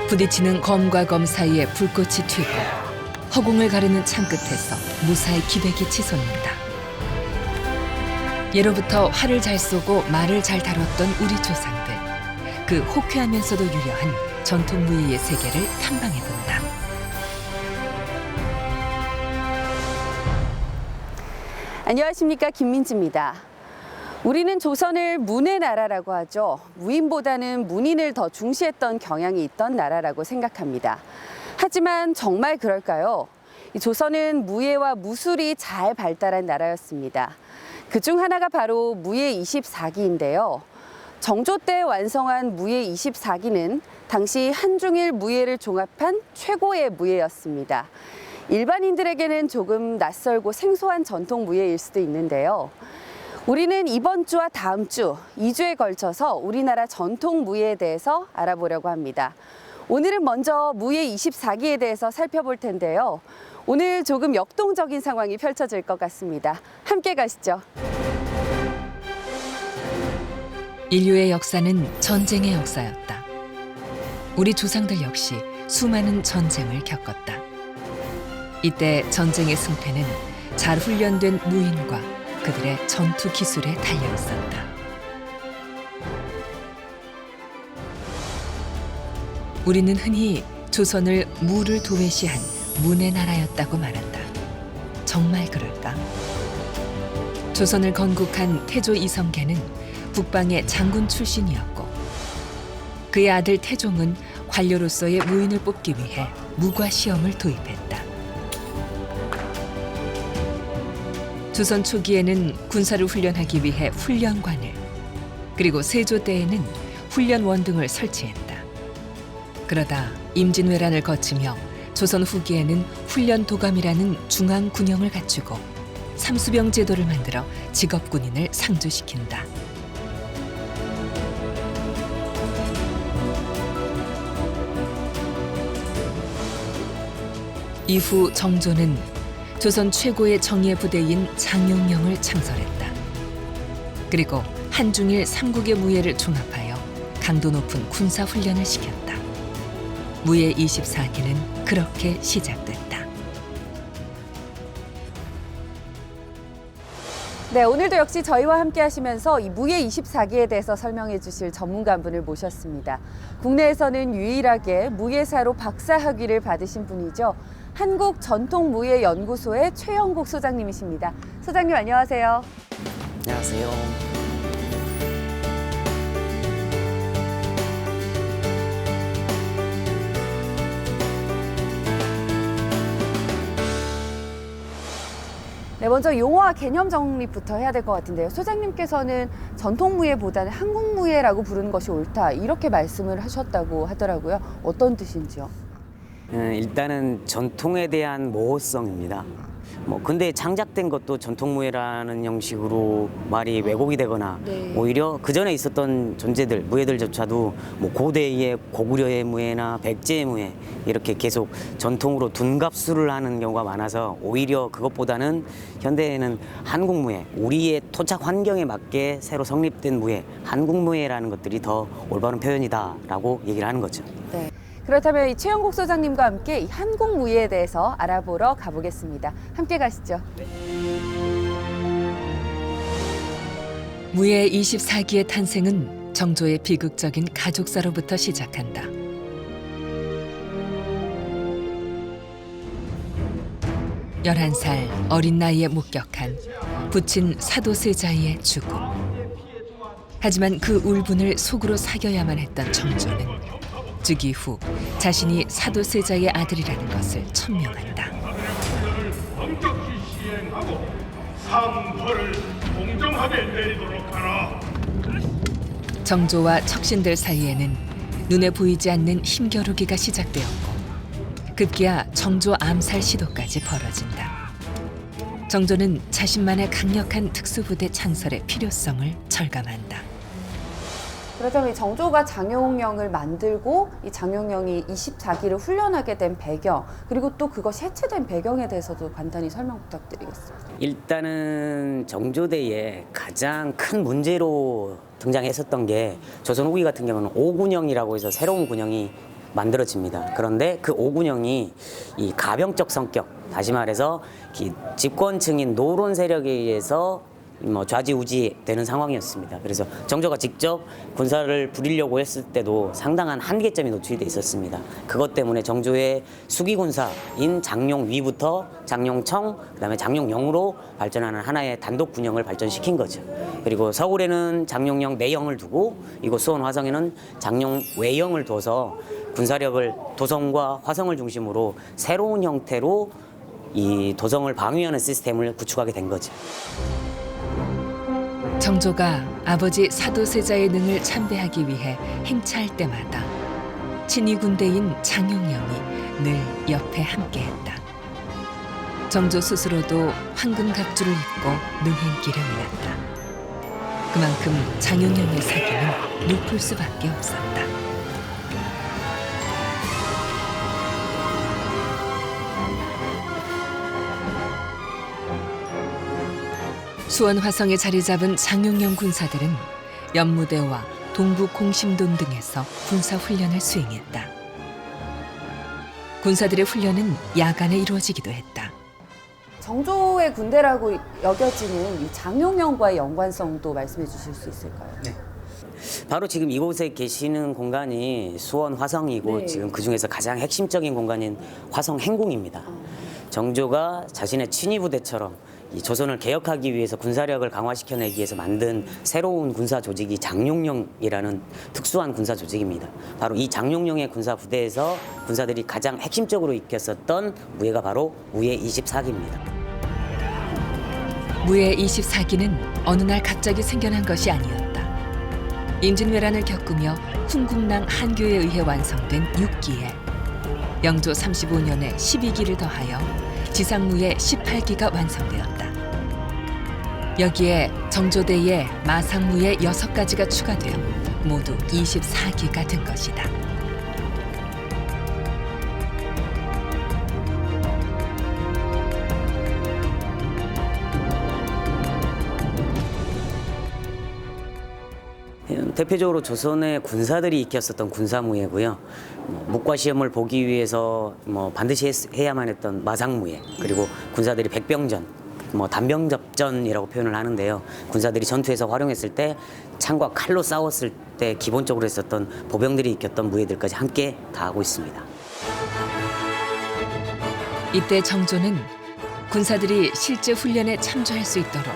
부딪히는 검과 검 사이에 불꽃이 튀고 허공을 가르는 창 끝에서 무사히 기백이 치솟는다. 예로부터 활을 잘 쏘고 말을 잘 다뤘던 우리 조상들. 그 호쾌하면서도 유려한 전통 무예의 세계를 탐방해본다. 안녕하십니까, 김민지입니다. 우리는 조선을 문의 나라라고 하죠. 무인보다는 문인을 더 중시했던 경향이 있던 나라라고 생각합니다. 하지만 정말 그럴까요? 이 조선은 무예와 무술이 잘 발달한 나라였습니다. 그중 하나가 바로 무예 24기인데요. 정조 때 완성한 무예 24기는 당시 한중일 무예를 종합한 최고의 무예였습니다. 일반인들에게는 조금 낯설고 생소한 전통 무예일 수도 있는데요. 우리는 이번 주와 다음 주 2주에 걸쳐서 우리나라 전통 무예에 대해서 알아보려고 합니다. 오늘은 먼저 무예 24기에 대해서 살펴볼 텐데요. 오늘 조금 역동적인 상황이 펼쳐질 것 같습니다. 함께 가시죠. 인류의 역사는 전쟁의 역사였다. 우리 조상들 역시 수많은 전쟁을 겪었다. 이때 전쟁의 승패는 잘 훈련된 무인과 그들의 전투 기술에 달려 있었다. 우리는 흔히 조선을 무를 도외시한 문의 나라였다고 말한다. 정말 그럴까? 조선을 건국한 태조 이성계는 북방의 장군 출신이었고 그의 아들 태종은 관료로서의 무인을 뽑기 위해 무과 시험을 도입했다. 조선 초기에는 군사를 훈련하기 위해 훈련관을, 그리고 세조 때에는 훈련원 등을 설치했다. 그러다 임진왜란을 거치며 조선 후기에는 훈련도감이라는 중앙군영을 갖추고 삼수병 제도를 만들어 직업군인을 상주시킨다. 이후 정조는 조선 최고의 정예 부대인 장용령을 창설했다. 그리고 한중일 삼국의 무예를 종합하여 강도 높은 군사 훈련을 시켰다. 무예 24기는 그렇게 시작됐다. 네, 오늘도 역시 저희와 함께 하시면서 이 무예 24기에 대해서 설명해 주실 전문가 한 분을 모셨습니다. 국내에서는 유일하게 무예사로 박사학위를 받으신 분이죠. 한국전통무예연구소의 최영국 소장님이십니다. 소장님 안녕하세요. 안녕하세요. 네, 먼저 용어와 개념 정리부터 해야 될 것 같은데요. 소장님께서는 전통무예보다는 한국무예라고 부르는 것이 옳다, 이렇게 말씀을 하셨다고 하더라고요. 어떤 뜻인지요? 일단은 전통에 대한 모호성입니다. 근데 창작된 것도 전통무예라는 형식으로 말이 왜곡이 되거나 네. 오히려 그 전에 있었던 존재들, 무예들조차도 고대의 고구려의 무예나 백제의 무예 이렇게 계속 전통으로 둔갑수를 하는 경우가 많아서 오히려 그것보다는 현대에는 한국무예, 우리의 토착 환경에 맞게 새로 성립된 무예, 한국무예라는 것들이 더 올바른 표현이다라고 얘기를 하는 거죠. 네. 그렇다면 이 최영국 소장님과 함께 이 한국무예에 대해서 알아보러 가보겠습니다. 함께 가시죠. 무예 24기의 탄생은 정조의 비극적인 가족사로부터 시작한다. 열한 살 어린 나이에 목격한 부친 사도세자의 죽음. 하지만 그 울분을 속으로 사겨야만 했던 정조는 즉위 후 자신이 사도세자의 아들이라는 것을 천명한다. 엄격히 시행하고 상벌을 공정하게 내리도록 하라. 정조와 척신들 사이에는 눈에 보이지 않는 힘겨루기가 시작되었고 급기야 정조 암살 시도까지 벌어진다. 정조는 자신만의 강력한 특수부대 창설의 필요성을 절감한다. 그렇다면 이 정조가 장용령을 만들고 이 장용령이 24기를 훈련하게 된 배경, 그리고 또 그것이 해체된 배경에 대해서도 간단히 설명 부탁드리겠습니다. 일단은 정조대의 가장 큰 문제로 등장했었던 게 조선 후기 같은 경우는 5군영이라고 해서 새로운 군영이 만들어집니다. 그런데 그 오군영이 이 가병적 성격, 다시 말해서 집권층인 노론 세력에 의해서 좌지우지 되는 상황이었습니다. 그래서 정조가 직접 군사를 부리려고 했을 때도 상당한 한계점이 노출돼 있었습니다. 그것 때문에 정조의 수기군사인 장룡위부터 장룡청, 그다음에 장룡영으로 발전하는 하나의 단독 군영을 발전시킨 거죠. 그리고 서울에는 장룡영 내영을 두고 이곳 수원 화성에는 장룡 외영을 둬서 군사력을 도성과 화성을 중심으로 새로운 형태로 이 도성을 방위하는 시스템을 구축하게 된 거죠. 정조가 아버지 사도세자의 능을 참배하기 위해 행차할 때마다 친위 군대인 장용영이 늘 옆에 함께했다. 정조 스스로도 황금 각주를 입고 능행길을 밀었다. 그만큼 장용영의 사기는 높을 수밖에 없었다. 수원 화성에 자리 잡은 장용영 군사들은 연무대와 동북 공심돈 등에서 군사 훈련을 수행했다. 군사들의 훈련은 야간에 이루어지기도 했다. 정조의 군대라고 여겨지는 이 장용영과의 연관성도 말씀해 주실 수 있을까요? 네. 바로 지금 이곳에 계시는 공간이 수원 화성이고 네. 지금 그중에서 가장 핵심적인 공간인 화성 행궁입니다. 정조가 자신의 친위 부대처럼 이 조선을 개혁하기 위해서 군사력을 강화시켜내기 위해서 만든 새로운 군사 조직이 장용영이라는 특수한 군사 조직입니다. 바로 이 장용영의 군사 부대에서 군사들이 가장 핵심적으로 익혔었던 무예가 바로 무예 24기입니다. 무예 24기는 어느 날 갑자기 생겨난 것이 아니었다. 임진왜란을 겪으며 훈국랑 한교에 의해 완성된 6기에 영조 35년에 12기를 더하여 지상무예 18기가 완성되었다. 여기에 정조대의 마상무예 6가지가 추가되어 모두 24기가 된 것이다. 대표적으로 조선의 군사들이 익혔었던 군사무예고요. 묵과시험을 보기 위해서 반드시 해야만 했던 마상무예, 그리고 군사들이 백병전, 단병접전이라고 표현을 하는데요. 군사들이 전투에서 활용했을 때 창과 칼로 싸웠을 때 기본적으로 했었던 보병들이 익혔던 무예들까지 함께 다 하고 있습니다. 이때 정조는 군사들이 실제 훈련에 참조할 수 있도록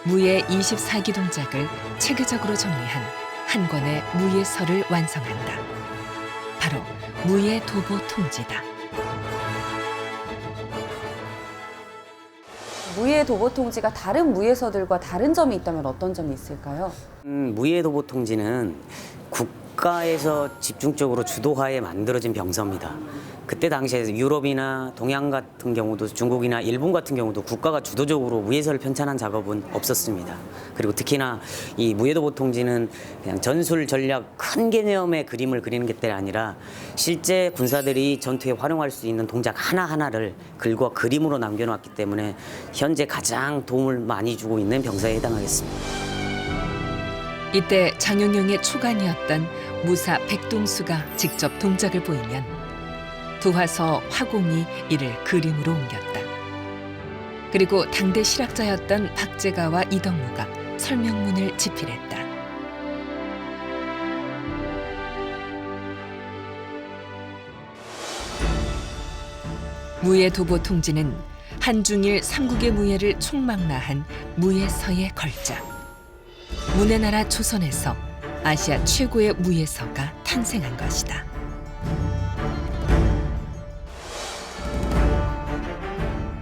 무예 24기 동작을 체계적으로 정리한 한 권의 무예서를 완성한다. 바로 무예 도보 통지다. 무예 도보 통지가 다른 무예서들과 다른 점이 있다면 어떤 점이 있을까요? 무예 도보 통지는 국가에서 집중적으로 주도하에 만들어진 병서입니다. 그때 당시에 유럽이나 동양 같은 경우도 중국이나 일본 같은 경우도 국가가 주도적으로 무예서를 편찬한 작업은 없었습니다. 그리고 특히나 이 무예도보 통지는 그냥 전술 전략 큰 개념의 그림을 그리는 게 아니라 실제 군사들이 전투에 활용할 수 있는 동작 하나하나를 글과 그림으로 남겨놓았기 때문에 현재 가장 도움을 많이 주고 있는 병사에 해당하겠습니다. 이때 장용영의 초간이었던 무사 백동수가 직접 동작을 보이면 두화서 화공이 이를 그림으로 옮겼다. 그리고 당대 실학자였던 박제가와 이덕무가 설명문을 집필했다. 무예 도보 통지는 한중일 삼국의 무예를 총망라한 무예서의 걸작. 문의나라 조선에서 아시아 최고의 무예서가 탄생한 것이다.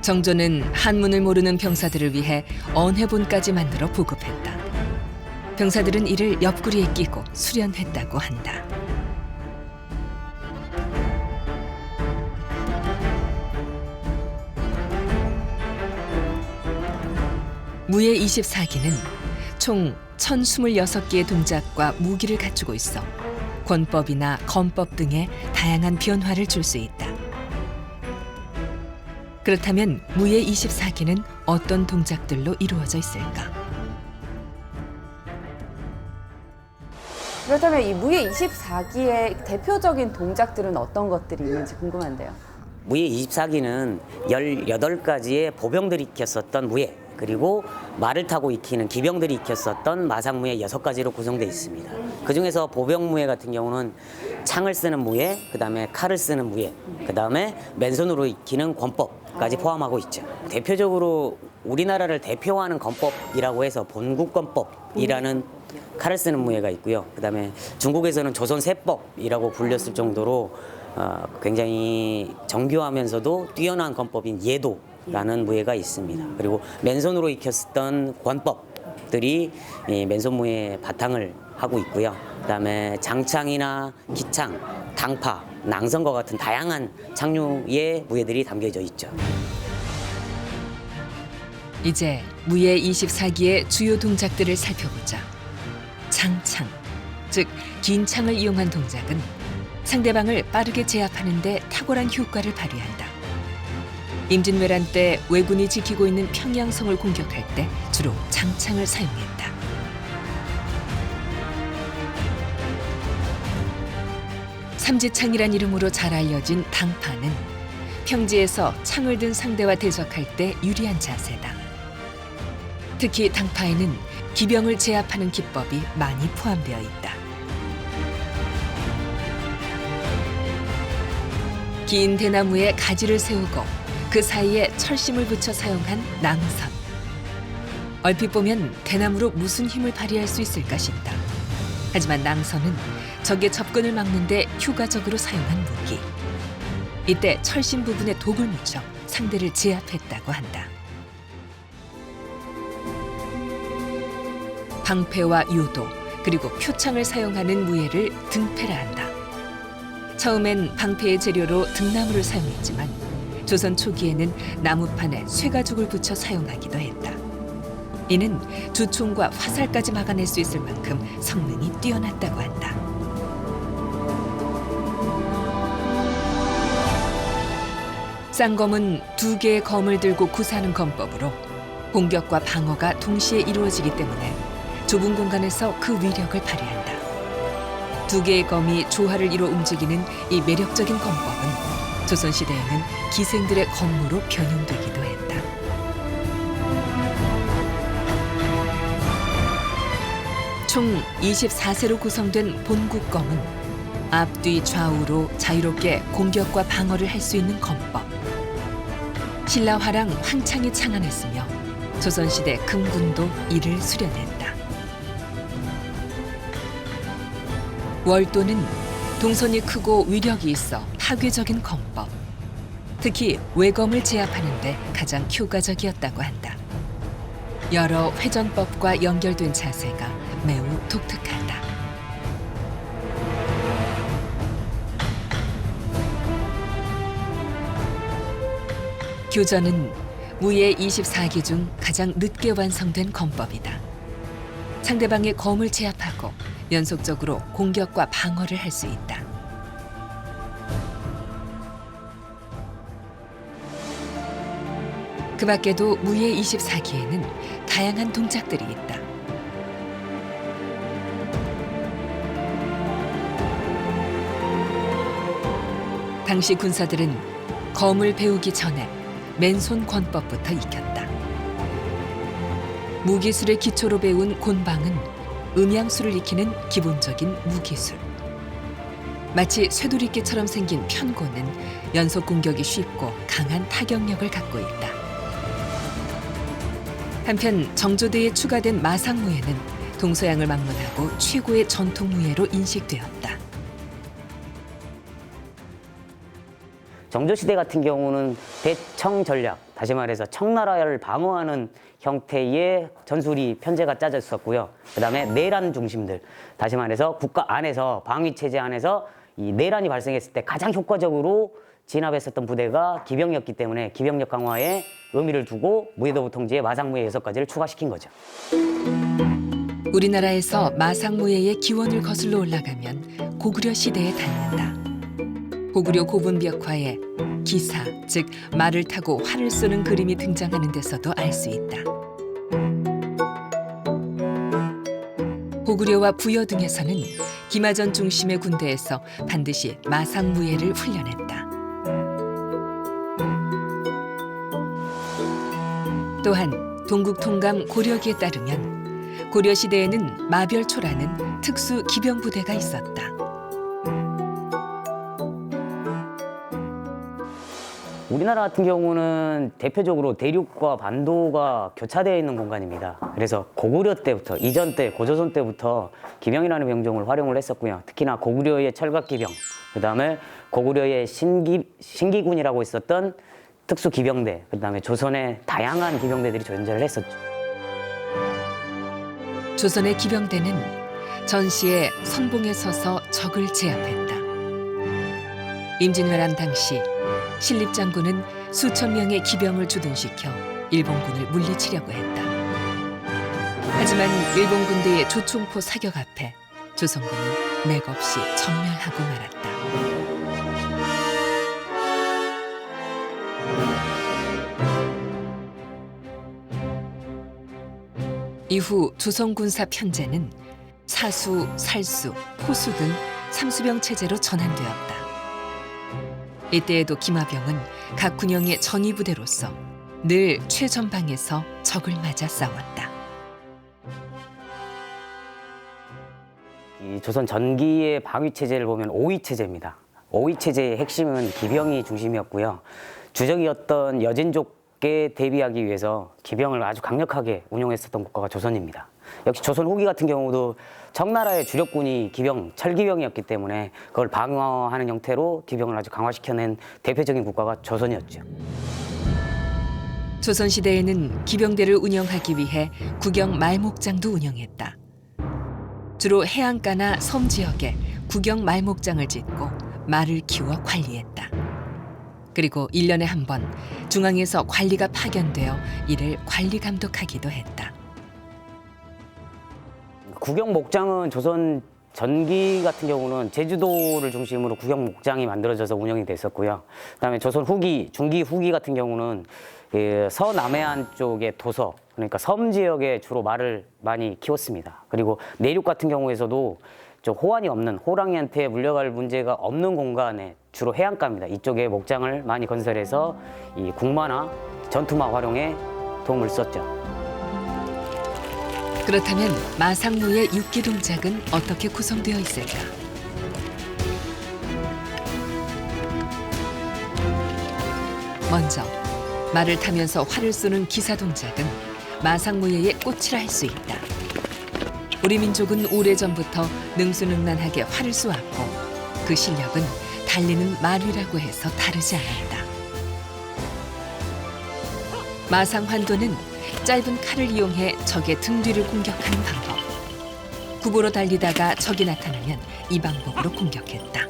정조는 한문을 모르는 병사들을 위해 언해본까지 만들어 보급했다. 병사들은 이를 옆구리에 끼고 수련했다고 한다. 무예 24기는 총 1026개의 동작과 무기를 갖추고 있어 권법이나 건법 등의 다양한 변화를 줄 수 있다. 그렇다면 무예 24기는 어떤 동작들로 이루어져 있을까? 그렇다면 이 무예 24기의 대표적인 동작들은 어떤 것들이 있는지 궁금한데요. 무예 24기는 18가지의 보병들이 익혔었던 무예, 그리고 말을 타고 익히는 기병들이 익혔었던 마상무예 6가지로 구성되어 있습니다. 그중에서 보병무예 같은 경우는 창을 쓰는 무예, 그다음에 칼을 쓰는 무예, 그다음에 맨손으로 익히는 권법까지 포함하고 있죠. 대표적으로 우리나라를 대표하는 권법이라고 해서 본국권법이라는 칼을 쓰는 무예가 있고요. 그다음에 중국에서는 조선세법이라고 불렸을 정도로 굉장히 정교하면서도 뛰어난 권법인 예도라는 무예가 있습니다. 그리고 맨손으로 익혔던 권법들이 이 맨손무예의 바탕을 하고 있고요. 그다음에 장창이나 기창, 당파, 낭선과 같은 다양한 창류의 무예들이 담겨져 있죠. 이제 무예 24기의 주요 동작들을 살펴보자. 장창, 즉 긴 창을 이용한 동작은 상대방을 빠르게 제압하는 데 탁월한 효과를 발휘한다. 임진왜란 때 왜군이 지키고 있는 평양성을 공격할 때 주로 장창을 사용했다. 삼지창이란 이름으로 잘 알려진 당파는 평지에서 창을 든 상대와 대적할 때 유리한 자세다. 특히 당파에는 기병을 제압하는 기법이 많이 포함되어 있다. 긴 대나무에 가지를 세우고 그 사이에 철심을 붙여 사용한 낭선. 얼핏 보면 대나무로 무슨 힘을 발휘할 수 있을까 싶다. 하지만 낭선은 적의 접근을 막는 데 효과적으로 사용한 무기. 이때 철심 부분에 독을 묻혀 상대를 제압했다고 한다. 방패와 요도, 그리고 표창을 사용하는 무예를 등패라 한다. 처음엔 방패의 재료로 등나무를 사용했지만 조선 초기에는 나무판에 쇠가죽을 붙여 사용하기도 했다. 이는 주총과 화살까지 막아낼 수 있을 만큼 성능이 뛰어났다고 한다. 쌍검은 2개의 검을 들고 구사하는 검법으로 공격과 방어가 동시에 이루어지기 때문에 좁은 공간에서 그 위력을 발휘한다. 2개의 검이 조화를 이뤄 움직이는 이 매력적인 검법은 조선시대에는 기생들의 검무로 변형되기도 했다. 총 24세로 구성된 본국검은 앞뒤 좌우로 자유롭게 공격과 방어를 할 수 있는 검법. 신라화랑 황창이 창안했으며 조선시대 금군도 이를 수련했다. 월도는 동선이 크고 위력이 있어 파괴적인 검법. 특히 외검을 제압하는 데 가장 효과적이었다고 한다. 여러 회전법과 연결된 자세가 매우 독특하다. 교전은 무예 24기 중 가장 늦게 완성된 검법이다. 상대방의 검을 제압하고 연속적으로 공격과 방어를 할 수 있다. 그 밖에도 무예 24기에는 다양한 동작들이 있다. 당시 군사들은 검을 배우기 전에 맨손 권법부터 익혔다. 무기술의 기초로 배운 곤방은 음양술을 익히는 기본적인 무기술. 마치 쇠두리깨처럼 생긴 편고는 연속 공격이 쉽고 강한 타격력을 갖고 있다. 한편 정조대에 추가된 마상무예는 동서양을 막론하고 최고의 전통무예로 인식되었다. 정조시대 같은 경우는 대청 전략, 다시 말해서 청나라를 방어하는 형태의 전술이 편제가 짜져 있었고요. 그다음에 내란 중심들, 다시 말해서 국가 안에서 방위 체제 안에서 이 내란이 발생했을 때 가장 효과적으로 진압했었던 부대가 기병이었기 때문에 기병력 강화에 의미를 두고 무예도부 통제에 마상무예 6가지를 추가시킨 거죠. 우리나라에서 마상무예의 기원을 거슬러 올라가면 고구려 시대에 닿는다. 고구려 고분벽화에 기사, 즉 말을 타고 활을 쏘는 그림이 등장하는 데서도 알 수 있다. 고구려와 부여 등에서는 김하전 중심의 군대에서 반드시 마상무예를 훈련했다. 또한 동국통감 고려기에 따르면 고려시대에는 마별초라는 특수 기병부대가 있었다. 우리나라 같은 경우는 대표적으로 대륙과 반도가 교차되어 있는 공간입니다. 그래서 고구려 때부터, 이전 때, 고조선 때부터 기병이라는 병종을 활용을 했었고요. 특히나 고구려의 철갑기병, 그다음에 고구려의 신기군이라고 있었던 특수기병대, 그다음에 조선의 다양한 기병대들이 존재를 했었죠. 조선의 기병대는 전시에 선봉에 서서 적을 제압했다. 임진왜란 당시 신립장군은 수천 명의 기병을 주둔시켜 일본군을 물리치려고 했다. 하지만 일본 군대의 조총포 사격 앞에 조선군은 맥없이 전멸하고 말았다. 이후 조선군사 편제는 사수, 살수, 포수 등 삼수병 체제로 전환되었다. 이때에도 김하병은 각 군영의 전위부대로서 늘 최전방에서 적을 맞아 싸웠다. 이 조선 전기의 방위 체제를 보면 오위 체제입니다. 오위 체제의 핵심은 기병이 중심이었고요. 주적이었던 여진족에 대비하기 위해서 기병을 아주 강력하게 운용했었던 국가가 조선입니다. 역시 조선 후기 같은 경우도 청나라의 주력군이 철기병이었기 때문에 그걸 방어하는 형태로 기병을 아주 강화시켜낸 대표적인 국가가 조선이었죠. 조선시대에는 기병대를 운영하기 위해 국영 말목장도 운영했다. 주로 해안가나 섬 지역에 국영 말목장을 짓고 말을 키워 관리했다. 그리고 1년에 한 번 중앙에서 관리가 파견되어 이를 관리 감독하기도 했다. 국영 목장은 조선 전기 같은 경우는 제주도를 중심으로 국영 목장이 만들어져서 운영이 됐었고요. 그다음에 조선 후기, 중기 후기 같은 경우는 서남해안 쪽의 도서, 그러니까 섬 지역에 주로 말을 많이 키웠습니다. 그리고 내륙 같은 경우에서도 좀 호환이 없는, 호랑이한테 물려갈 문제가 없는 공간에 주로 해안가입니다. 이쪽에 목장을 많이 건설해서 이 국마나 전투마 활용에 도움을 썼죠. 그렇다면 마상무의 육기 동작은 어떻게 구성되어 있을까? 먼저 말을 타면서 활을 쏘는 기사 동작은 마상무예의 꽃이라 할 수 있다. 우리 민족은 오래전부터 능수능란하게 활을 쏘았고 그 실력은 달리는 말위라고 해서 다르지 않았다. 마상환도는 짧은 칼을 이용해 적의 등 뒤를 공격하는 방법. 구보로 달리다가 적이 나타나면 이 방법으로 공격했다.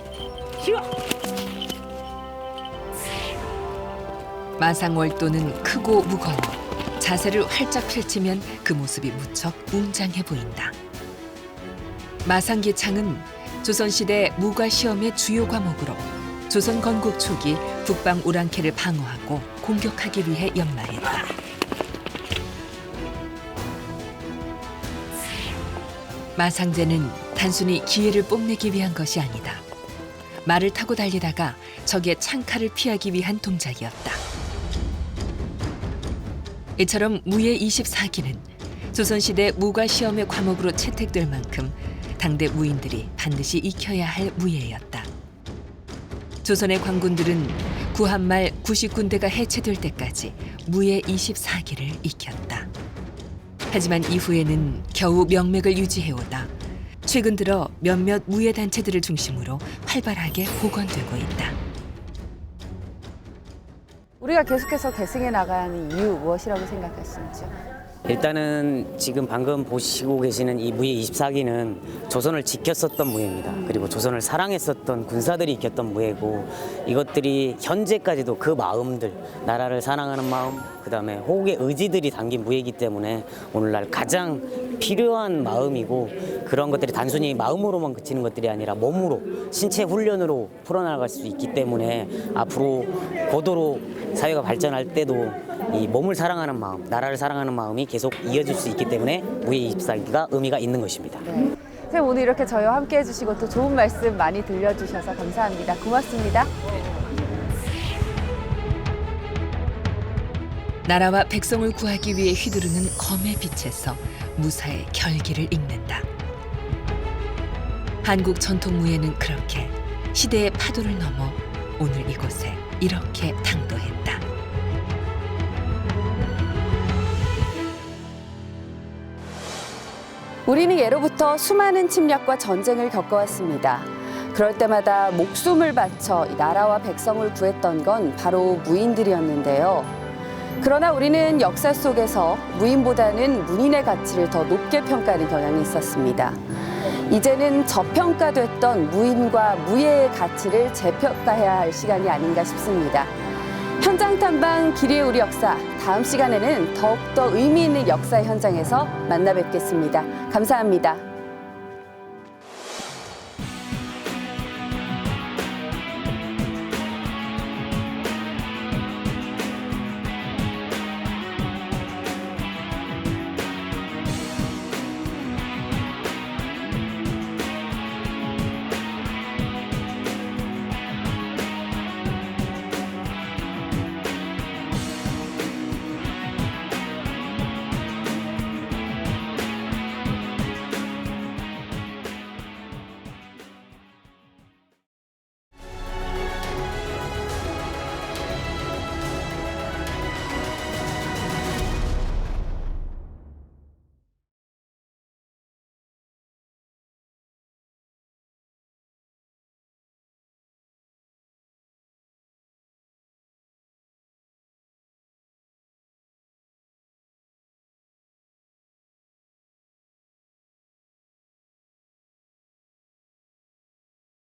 마상월도는 크고 무거워 자세를 활짝 펼치면 그 모습이 무척 웅장해 보인다. 마상기창은 조선시대 무과시험의 주요 과목으로 조선 건국 초기 북방 오랑캐를 방어하고 공격하기 위해 연마했다. 마상제는 단순히 기회를 뽐내기 위한 것이 아니다. 말을 타고 달리다가 적의 창칼을 피하기 위한 동작이었다. 이처럼 무예 24기는 조선시대 무과시험의 과목으로 채택될 만큼 당대 무인들이 반드시 익혀야 할 무예였다. 조선의 관군들은 구한말 90군대가 해체될 때까지 무예 24기를 익혔다. 하지만 이후에는 겨우 명맥을 유지해오다 최근 들어 몇몇 무예 단체들을 중심으로 활발하게 복원되고 있다. 우리가 계속해서 계승해 나가야 하는 이유 무엇이라고 생각하시죠? 일단은 지금 방금 보시고 계시는 이 무예 24기는 조선을 지켰었던 무예입니다. 그리고 조선을 사랑했었던 군사들이 익혔던 무예고 이것들이 현재까지도 그 마음들, 나라를 사랑하는 마음, 그다음에 호국의 의지들이 담긴 무예이기 때문에 오늘날 가장 필요한 마음이고 그런 것들이 단순히 마음으로만 그치는 것들이 아니라 몸으로, 신체 훈련으로 풀어나갈 수 있기 때문에 앞으로 고도로 사회가 발전할 때도 이 몸을 사랑하는 마음, 나라를 사랑하는 마음이 계속 이어질 수 있기 때문에 무예 24기가 의미가 있는 것입니다. 네. 선생님 오늘 이렇게 저희와 함께 해주시고 또 좋은 말씀 많이 들려주셔서 감사합니다. 고맙습니다. 나라와 백성을 구하기 위해 휘두르는 검의 빛에서 무사의 결기를 읽는다. 한국 전통 무예는 그렇게 시대의 파도를 넘어 오늘 이곳에 이렇게 당도했다. 우리는 예로부터 수많은 침략과 전쟁을 겪어왔습니다. 그럴 때마다 목숨을 바쳐 이 나라와 백성을 구했던 건 바로 무인들이었는데요. 그러나 우리는 역사 속에서 무인보다는 문인의 가치를 더 높게 평가하는 경향이 있었습니다. 이제는 저평가됐던 무인과 무예의 가치를 재평가해야 할 시간이 아닌가 싶습니다. 현장 탐방 길이의 우리 역사, 다음 시간에는 더욱더 의미 있는 역사의 현장에서 만나 뵙겠습니다. 감사합니다.